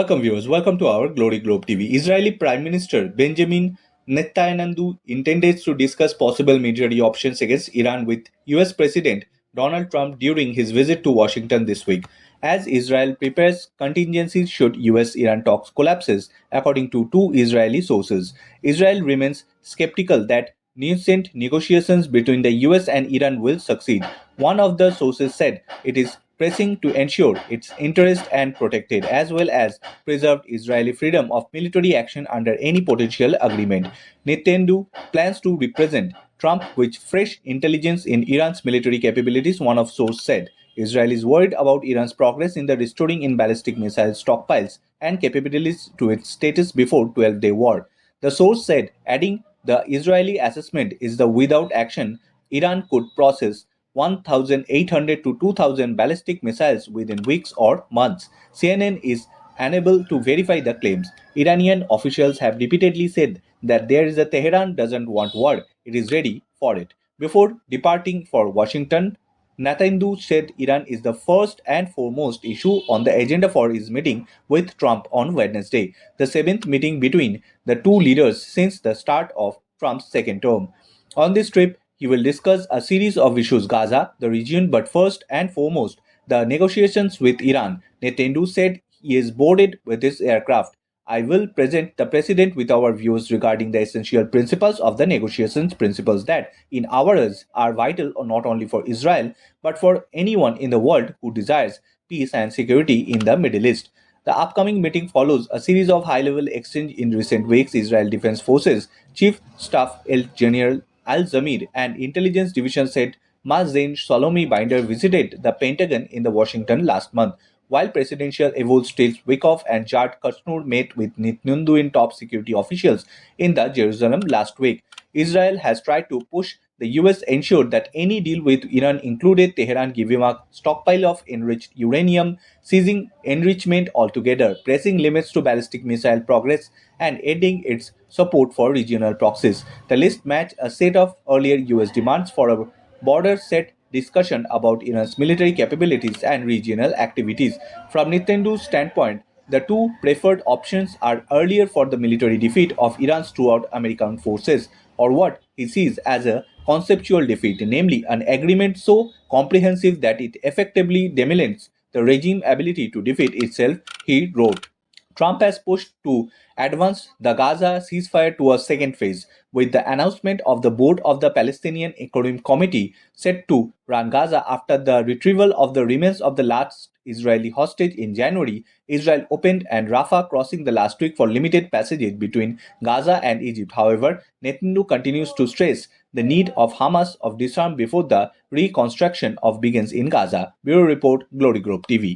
Welcome viewers, welcome to our Glory Globe TV. Israeli Prime Minister Benjamin Netanyahu intends to discuss possible military options against Iran with US President Donald Trump during his visit to Washington this week, as Israel prepares contingencies should US-Iran talks collapses, according to two Israeli sources. Israel remains skeptical that nascent negotiations between the US and Iran will succeed. One of the sources said it is pressing to ensure its interest and protected as well as preserved Israeli freedom of military action under any potential agreement. Netanyahu plans to represent Trump with fresh intelligence in Iran's military capabilities, one of sources said. Israel is worried about Iran's progress in the restoring in ballistic missile stockpiles and capabilities to its status before 12-day war. The source said, adding, the Israeli assessment is that without action, Iran could process 1,800 to 2,000 ballistic missiles within weeks or months. CNN is unable to verify the claims. Iranian officials have repeatedly said that Tehran doesn't want war, it is ready for it. Before departing for Washington, Netanyahu said Iran is the first and foremost issue on the agenda for his meeting with Trump on Wednesday, the seventh meeting between the two leaders since the start of Trump's second term. On this trip, he will discuss a series of issues Gaza, the region, but first and foremost, the negotiations with Iran. Netanyahu said he is boarded with his aircraft. I will present the president with our views regarding the essential principles of the negotiations, principles that, in our eyes, are vital not only for Israel but for anyone in the world who desires peace and security in the Middle East. The upcoming meeting follows a series of high-level exchanges in recent weeks. Israel Defense Forces Chief Staff General Al-Zamir and Intelligence Division said Mazen Salomi Binder visited the Pentagon in the Washington last month, while Presidential Evols Steve Wickoff and Jared Kushner met with Netanyahu and top security officials in the Jerusalem last week. Israel has tried to push the US ensured that any deal with Iran included Tehran giving a stockpile of enriched uranium, ceasing enrichment altogether, pressing limits to ballistic missile progress, and ending its support for regional proxies. The list matched a set of earlier US demands for a border set discussion about Iran's military capabilities and regional activities. From Netanyahu's standpoint, the two preferred options are earlier for the military defeat of Iran's throughout American forces, or what he sees as a conceptual defeat, namely an agreement so comprehensive that it effectively demolitions the regime's ability to defeat itself, he wrote. Trump has pushed to advance the Gaza ceasefire to a second phase, with the announcement of the board of the Palestinian Economic Committee set to run Gaza after the retrieval of the remains of the last Israeli hostage in January. Israel opened and Rafah crossing the last week for limited passage between Gaza and Egypt. However, Netanyahu continues to stress the need of Hamas of disarm before the reconstruction of begins in Gaza. Bureau Report, Glory Globe TV.